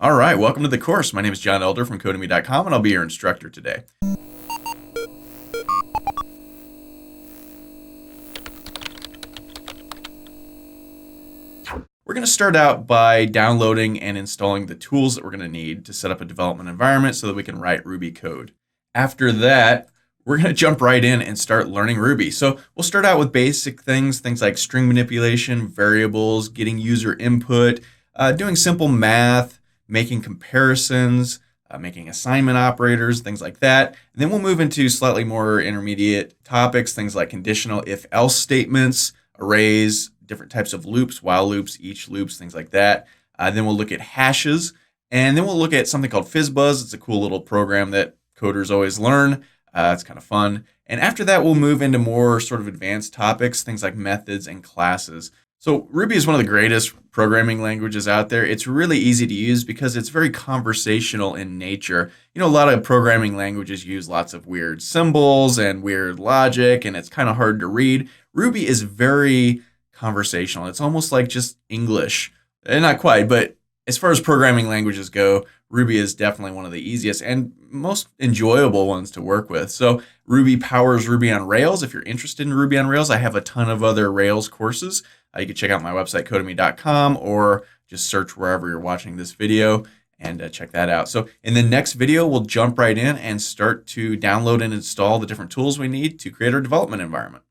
All right, welcome to the course. My name is John Elder from Codemy.com, and I'll be your instructor today. We're going to start out by downloading and installing the tools that we're going to need to set up a development environment so that we can write Ruby code. After that, we're going to jump right in and start learning Ruby. So we'll start out with basic things like string manipulation, variables, getting user input, doing simple math, making comparisons, making assignment operators, things like that. And then we'll move into slightly more intermediate topics, things like conditional if-else statements, arrays, different types of loops, while loops, each loops, things like that. Then we'll look at hashes, and then we'll look at something called FizzBuzz. It's a cool little program that coders always learn. It's kind of fun. And after that, we'll move into more sort of advanced topics, things like methods and classes. So Ruby is one of the greatest programming languages out there. It's really easy to use because it's very conversational in nature. You know, a lot of programming languages use lots of weird symbols and weird logic, and it's kind of hard to read. Ruby is very conversational. It's almost like just English. Not quite, but as far as programming languages go, Ruby is definitely one of the easiest and most enjoyable ones to work with. So Ruby powers Ruby on Rails. If you're interested in Ruby on Rails, I have a ton of other Rails courses. You can check out my website, Codemy.com, or just search wherever you're watching this video and check that out. So in the next video, we'll jump right in and start to download and install the different tools we need to create our development environment.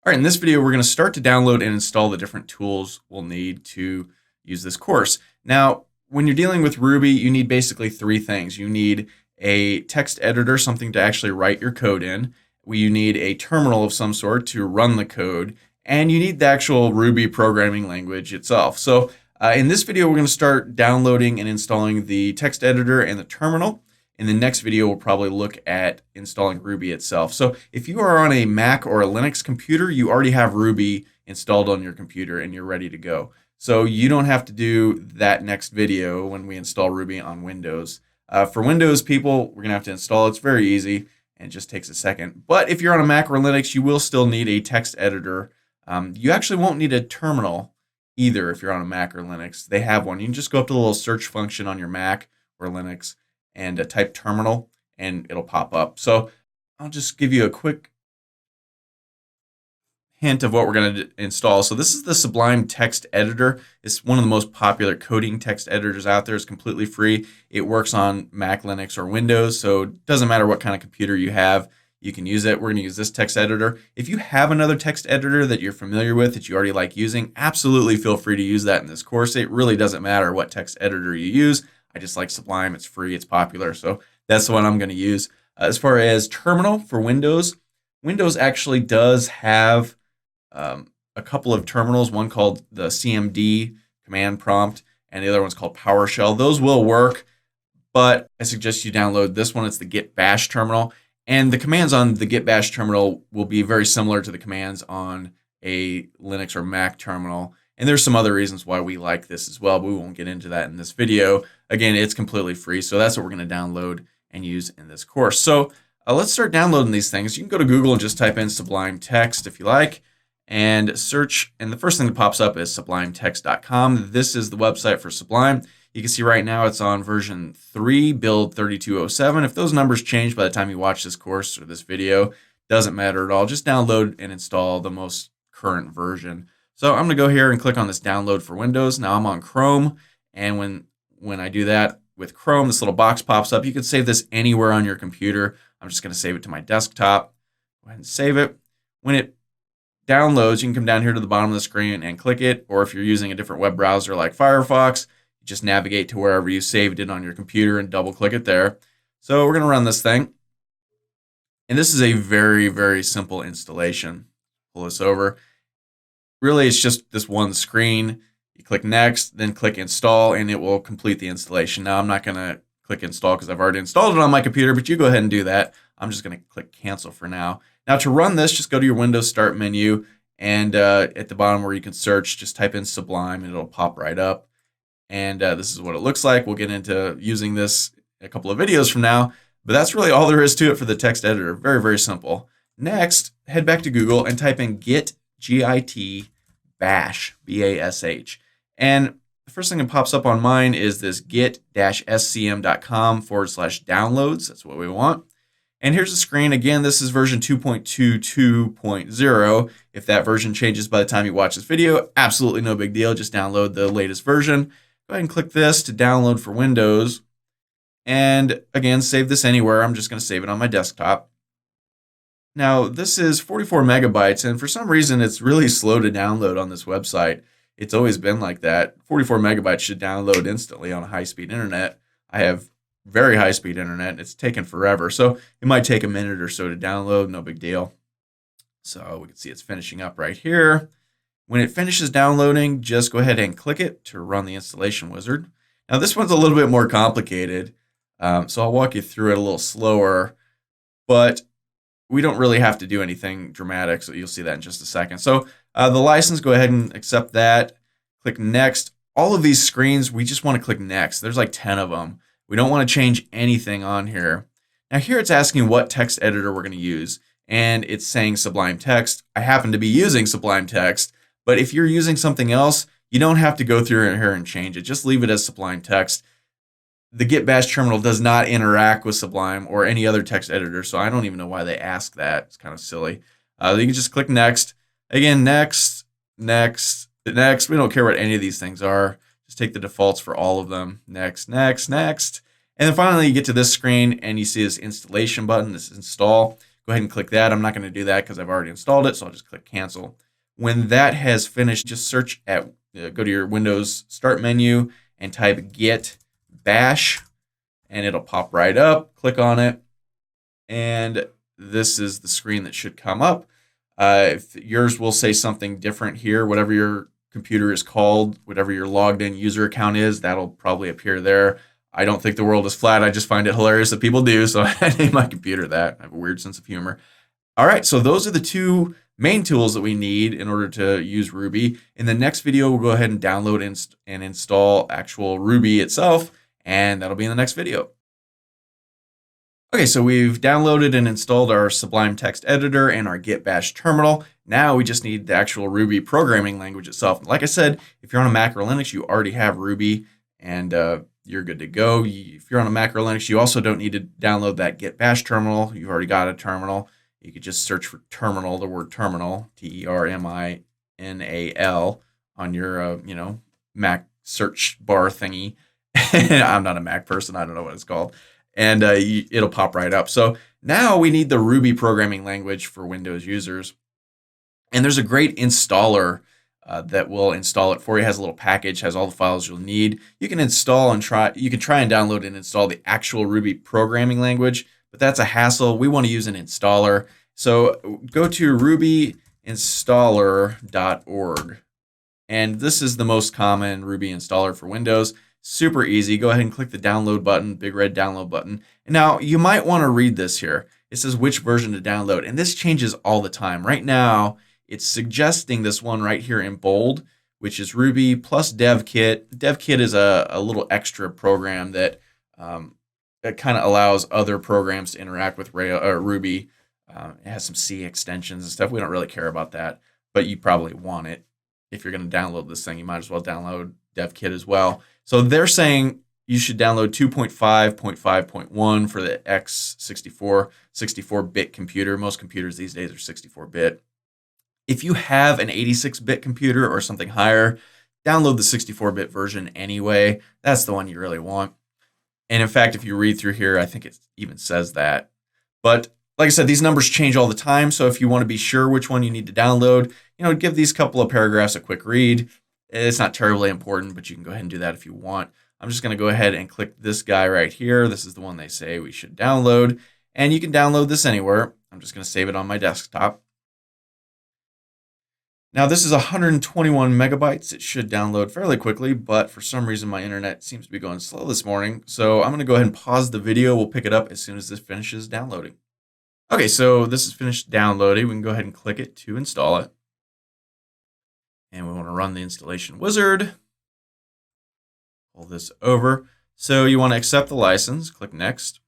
All right, in this video, we're going to start to download and install the different tools we'll need to use this course. Now, when you're dealing with Ruby, you need basically three things. You need a text editor, something to actually write your code in. You need a terminal of some sort to run the code. And you need the actual Ruby programming language itself. So in this video, we're going to start downloading and installing the text editor and the terminal. In the next video, we'll probably look at installing Ruby itself. So if you are on a Mac or a Linux computer, you already have Ruby installed on your computer and you're ready to go. So you don't have to do that next video when we install Ruby on Windows. For Windows people, we're going to have to install it. It's very easy and it just takes a second. But if you're on a Mac or Linux, you will still need a text editor. You actually won't need a terminal either if you're on a Mac or Linux. They have one. You can just go up to the little search function on your Mac or Linux and type terminal and it'll pop up. So I'll just give you a quick hint of what we're going to install. So this is the Sublime Text editor. It's one of the most popular coding text editors out there. It's completely free. It works on Mac, Linux, or Windows. So it doesn't matter what kind of computer you have. You can use it. We're going to use this text editor. If you have another text editor that you're familiar with, that you already like using, absolutely feel free to use that in this course. It really doesn't matter what text editor you use. I just like Sublime. It's free. It's popular. So that's the one I'm going to use. As far as terminal for Windows, Windows actually does have a couple of terminals, one called the CMD command prompt, and the other one's called PowerShell. Those will work, but I suggest you download this one. It's the Git Bash Terminal. And the commands on the Git Bash terminal will be very similar to the commands on a Linux or Mac terminal. And there's some other reasons why we like this as well, but we won't get into that in this video. Again, it's completely free, so that's what we're going to download and use in this course. So let's start downloading these things. You can go to Google and just type in Sublime Text if you like, and search, and the first thing that pops up is SublimeText.com. This is the website for Sublime. You can see right now it's on version 3, build 3207. If those numbers change by the time you watch this course or this video, doesn't matter at all. Just download and install the most current version. So I'm going to go here and click on this download for Windows. Now I'm on Chrome, and when I do that with Chrome, this little box pops up. You can save this anywhere on your computer. I'm just going to save it to my desktop. Go ahead and save it. When it downloads, you can come down here to the bottom of the screen and click it, or if you're using a different web browser like Firefox, just navigate to wherever you saved it on your computer and double click it there. So we're going to run this thing. And this is a very, very simple installation. Pull this over. Really, it's just this one screen. You click next, then click install, and it will complete the installation. Now I'm not going to click install because I've already installed it on my computer, but you go ahead and do that. I'm just going to click cancel for now. Now to run this, just go to your Windows Start menu, and at the bottom where you can search, just type in Sublime and it'll pop right up. And this is what it looks like. We'll get into using this in a couple of videos from now, but that's really all there is to it for the text editor. Very, very simple. Next, head back to Google and type in Git, G-I-T, Bash, B-A-S-H. And the first thing that pops up on mine is this git-scm.com/downloads. That's what we want. And here's the screen. Again, this is version 2.22.0. If that version changes by the time you watch this video, absolutely no big deal. Just download the latest version. Go ahead and click this to download for Windows. And again, save this anywhere. I'm just going to save it on my desktop. Now, this is 44 megabytes, and for some reason, it's really slow to download on this website. It's always been like that. 44 megabytes should download instantly on a high-speed internet. I have very high-speed internet. It's taken forever, so it might take a minute or so to download. No big deal. So we can see it's finishing up right here. When it finishes downloading, just go ahead and click it to run the installation wizard. Now, this one's a little bit more complicated, so I'll walk you through it a little slower, but we don't really have to do anything dramatic, so you'll see that in just a second. So the license, go ahead and accept that. Click Next. All of these screens, we just want to click Next. There's like 10 of them. We don't want to change anything on here. Now here it's asking what text editor we're going to use, and it's saying Sublime Text. I happen to be using Sublime Text, but if you're using something else, you don't have to go through here and change it. Just leave it as Sublime Text. The Git Bash Terminal does not interact with Sublime or any other text editor, so I don't even know why they ask that. It's kind of silly. You can just click Next. Again, Next, Next, Next. We don't care what any of these things are. Just take the defaults for all of them. Next, Next, Next. And then finally, you get to this screen, and you see this installation button, this install. Go ahead and click that. I'm not going to do that because I've already installed it, so I'll just click Cancel. When that has finished, just search at, go to your Windows Start menu and type Git Bash, and it'll pop right up. Click on it, and this is the screen that should come up. If yours will say something different here, whatever your computer is called, whatever your logged in user account is, that'll probably appear there. I don't think the world is flat. I just find it hilarious that people do, so I named my computer that. I have a weird sense of humor. All right, so those are the two main tools that we need in order to use Ruby. In the next video, we'll go ahead and download and install actual Ruby itself, and that'll be in the next video. Okay, so we've downloaded and installed our Sublime Text editor and our Git Bash terminal. Now we just need the actual Ruby programming language itself. Like I said, if you're on a Mac or Linux, you already have Ruby, and you're good to go. If you're on a Mac or Linux, you also don't need to download that Git Bash terminal. You've already got a terminal. You could just search for terminal, the word terminal, Terminal, on your Mac search bar thingy. I'm not a Mac person. I don't know what it's called. And it'll pop right up. So now we need the Ruby programming language for Windows users. And there's a great installer that will install it for you. It has a little package, has all the files you'll need. You can install and try and download and install the actual Ruby programming language, but that's a hassle. We want to use an installer. So go to rubyinstaller.org. And this is the most common Ruby installer for Windows. Super easy. Go ahead and click the download button, big red download button. And now you might want to read this here. It says which version to download, and this changes all the time. Right now, it's suggesting this one right here in bold, which is Ruby plus DevKit. DevKit is a little extra program that kind of allows other programs to interact with Ruby. It has some C extensions and stuff. We don't really care about that, but you probably want it. If you're going to download this thing, you might as well download DevKit as well. So they're saying you should download 2.5.5.1 for the x64, 64-bit computer. Most computers these days are 64-bit. If you have an 86-bit computer or something higher, download the 64-bit version anyway. That's the one you really want. And in fact, if you read through here, I think it even says that. But like I said, these numbers change all the time. So if you want to be sure which one you need to download, give these couple of paragraphs a quick read. It's not terribly important, but you can go ahead and do that if you want. I'm just going to go ahead and click this guy right here. This is the one they say we should download. And you can download this anywhere. I'm just going to save it on my desktop. Now this is 121 megabytes. It should download fairly quickly, but for some reason my internet seems to be going slow this morning. So I'm going to go ahead and pause the video. We'll pick it up as soon as this finishes downloading. Okay, so this is finished downloading. We can go ahead and click it to install it. And we want to run the installation wizard. Pull this over. So you want to accept the license, click next.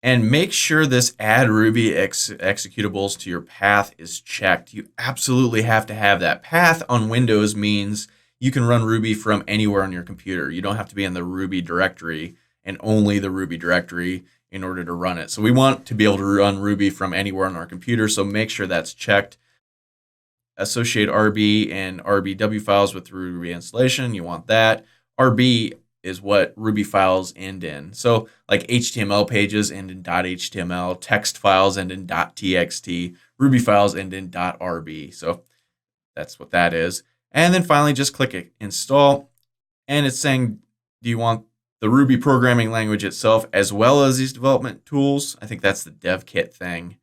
And make sure this add Ruby executables to your path is checked. You absolutely have to have that. Path on Windows means you can run Ruby from anywhere on your computer. You don't have to be in the Ruby directory and only the Ruby directory in order to run it. So we want to be able to run Ruby from anywhere on our computer, so make sure that's checked. Associate RB and RBW files with Ruby installation, you want that. RB is what Ruby files end in. So like HTML pages end in .html, text files end in .txt, Ruby files end in .rb. So that's what that is. And then finally just click install, and it's saying, do you want the Ruby programming language itself as well as these development tools? I think that's the dev kit thing,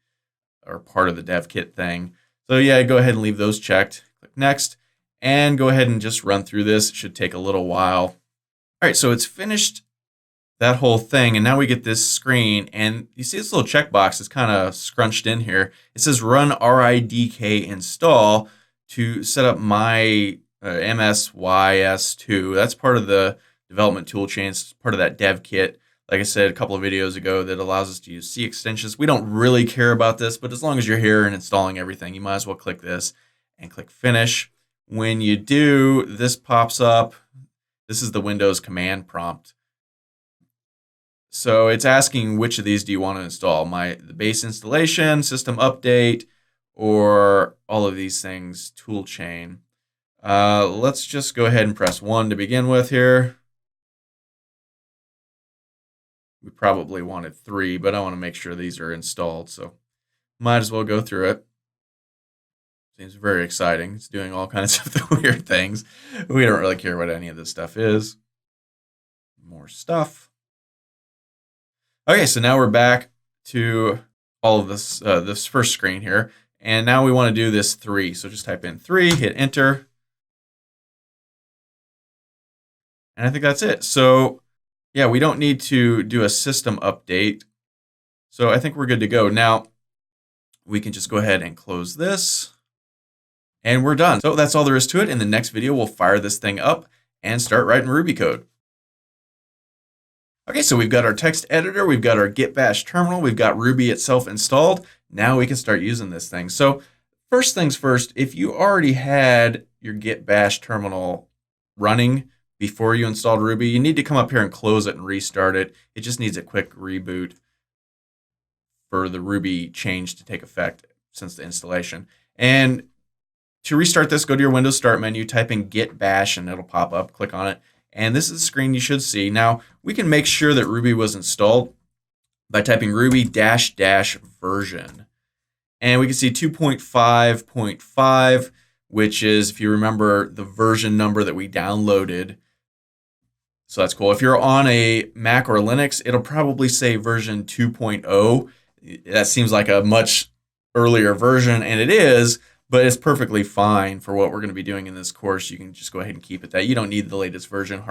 or part of the dev kit thing. So yeah, go ahead and leave those checked. Click next, and go ahead and just run through this. It should take a little while. All right, so it's finished that whole thing, and now we get this screen, and you see this little checkbox is kind of scrunched in here. It says run RIDK install to set up my MSYS2. That's part of the development tool chain. It's part of that dev kit, like I said a couple of videos ago, that allows us to use C extensions. We don't really care about this, but as long as you're here and installing everything, you might as well click this and click finish. When you do, this pops up. This is the Windows command prompt. So it's asking which of these do you want to install, the base installation, system update, or all of these things, tool chain. Let's just go ahead and press 1 to begin with here. We probably wanted 3, but I want to make sure these are installed, so might as well go through it. Seems very exciting. It's doing all kinds of weird things. We don't really care what any of this stuff is. More stuff. Okay, so now we're back to all of this, this first screen here, and now we want to do this 3. So just type in 3, hit enter, and I think that's it. So yeah, we don't need to do a system update. So I think we're good to go. Now we can just go ahead and close this, and we're done. So that's all there is to it. In the next video, we'll fire this thing up and start writing Ruby code. Okay, so we've got our text editor, we've got our Git Bash terminal, we've got Ruby itself installed. Now we can start using this thing. So first things first, if you already had your Git Bash terminal running before you installed Ruby, you need to come up here and close it and restart it. It just needs a quick reboot for the Ruby change to take effect since the installation. And to restart this, go to your Windows Start menu, type in Git Bash, and it'll pop up. Click on it. And this is the screen you should see. Now, we can make sure that Ruby was installed by typing Ruby --version. And we can see 2.5.5, which is, if you remember, the version number that we downloaded. So that's cool. If you're on a Mac or Linux, it'll probably say version 2.0. That seems like a much earlier version, and it is, but it's perfectly fine for what we're going to be doing in this course. You can just go ahead and keep it that. You don't need the latest version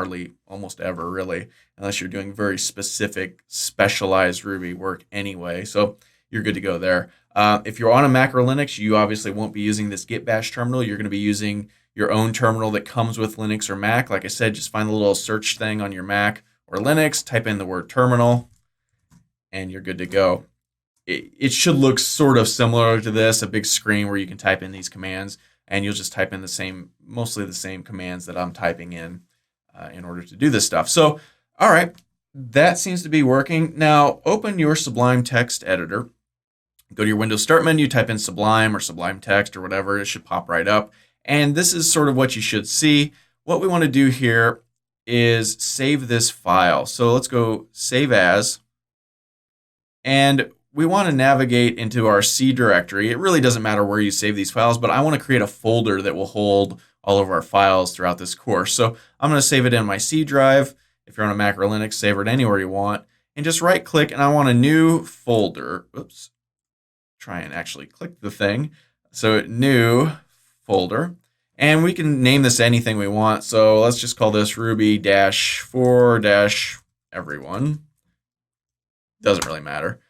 almost ever, really, unless you're doing very specific, specialized Ruby work anyway. So you're good to go there. If you're on a Mac or Linux, you obviously won't be using this Git Bash terminal. You're going to be using your own terminal that comes with Linux or Mac. Like I said, just find the little search thing on your Mac or Linux, type in the word terminal, and you're good to go. It should look sort of similar to this, a big screen where you can type in these commands, and you'll just type in mostly the same commands that I'm typing in order to do this stuff. So, all right, that seems to be working. Now, open your Sublime Text editor. Go to your Windows Start menu, type in Sublime or Sublime Text or whatever. It should pop right up. And this is sort of what you should see. What we want to do here is save this file. So let's go Save As. And we want to navigate into our C directory. It really doesn't matter where you save these files, but I want to create a folder that will hold all of our files throughout this course. So I'm going to save it in my C drive. If you're on a Mac or Linux, save it anywhere you want. And just right click, and I want a new folder. Oops. Try and actually click the thing. So new folder. And we can name this anything we want. So let's just call this Ruby-for-everyone. Doesn't really matter.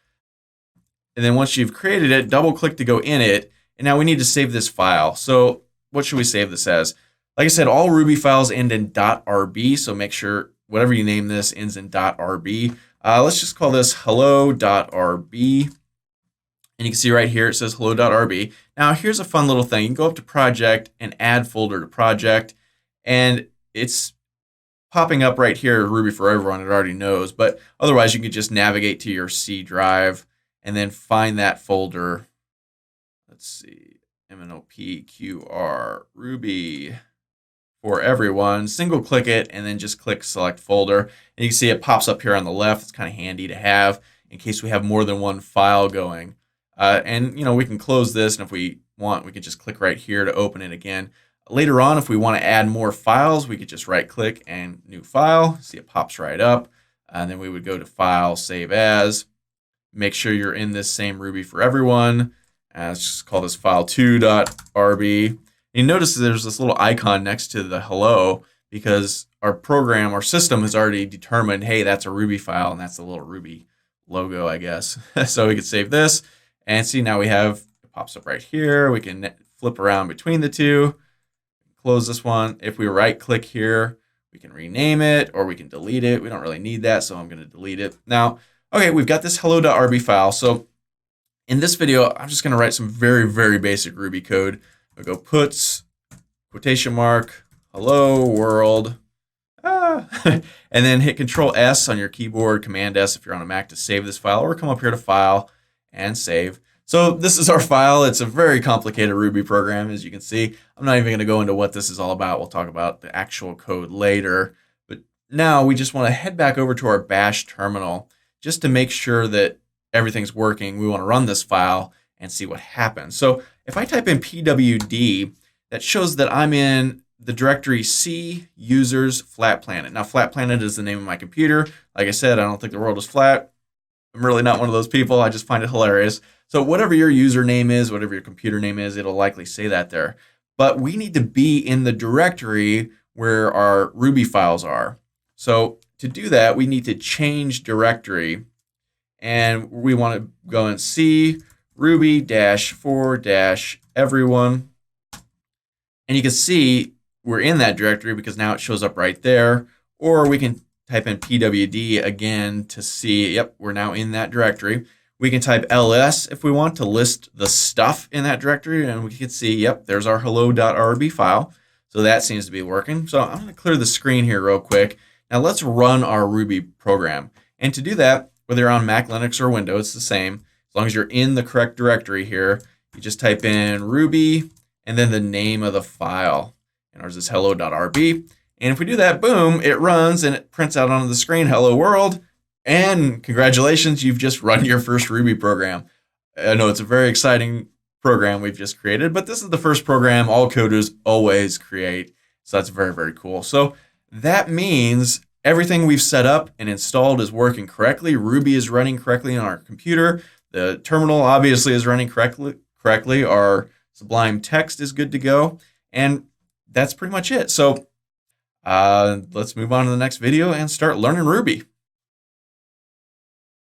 And then once you've created it, double click to go in it. And now we need to save this file. So what should we save this as? Like I said, all Ruby files end in .rb. So make sure whatever you name this ends in .rb. Let's just call this hello.rb. And you can see right here, it says hello.rb. Now here's a fun little thing. You can go up to project and add folder to project. And it's popping up right here, Ruby for Everyone, it already knows. But otherwise, you can just navigate to your C drive and then find that folder. Let's see, MNOPQR Ruby for Everyone. Single click it and then just click Select Folder. And you can see it pops up here on the left. It's kind of handy to have in case we have more than one file going. And we can close this, and if we want, we can just click right here to open it again. Later on, if we want to add more files, we could just right click and new file. See, it pops right up. And then we would go to File, Save As. Make sure you're in this same Ruby for Everyone. Let's just call this file2.rb. You notice there's this little icon next to the hello because our program, our system has already determined, hey, that's a Ruby file, and that's the little Ruby logo, I guess. So we can save this and see now we have, it pops up right here. We can flip around between the two. Close this one. If we right click here, we can rename it or we can delete it. We don't really need that, so I'm going to delete it. Now, okay, we've got this hello.rb file. So in this video, I'm just going to write some very, very basic Ruby code. I'll go puts, quotation mark, hello world, and then hit Control S on your keyboard, Command S if you're on a Mac to save this file, or come up here to File and Save. So this is our file. It's a very complicated Ruby program, as you can see. I'm not even going to go into what this is all about. We'll talk about the actual code later. But now we just want to head back over to our Bash terminal just to make sure that everything's working. We want to run this file and see what happens. So if I type in pwd, that shows that I'm in the directory C users flat planet. Now, flat planet is the name of my computer. Like I said, I don't think the world is flat. I'm really not one of those people. I just find it hilarious. So whatever your username is, whatever your computer name is, it'll likely say that there. But we need to be in the directory where our Ruby files are. So to do that, we need to change directory. And we want to go and C Ruby-for-everyone. And you can see we're in that directory because now it shows up right there. Or we can type in pwd again to see, yep, we're now in that directory. We can type ls if we want to list the stuff in that directory, and we can see, yep, there's our hello.rb file. So that seems to be working. So I'm going to clear the screen here real quick. Now let's run our Ruby program. And to do that, whether you're on Mac, Linux, or Windows, it's the same. As long as you're in the correct directory here, you just type in Ruby and then the name of the file. And ours is hello.rb. And if we do that, boom, it runs and it prints out on the screen, hello world. And congratulations, you've just run your first Ruby program. I know it's a very exciting program we've just created, but this is the first program all coders always create. So that's very, very cool. So that means everything we've set up and installed is working correctly. Ruby is running correctly on our computer. The terminal obviously is running correctly. Our Sublime Text is good to go. And that's pretty much it. So let's move on to the next video and start learning Ruby.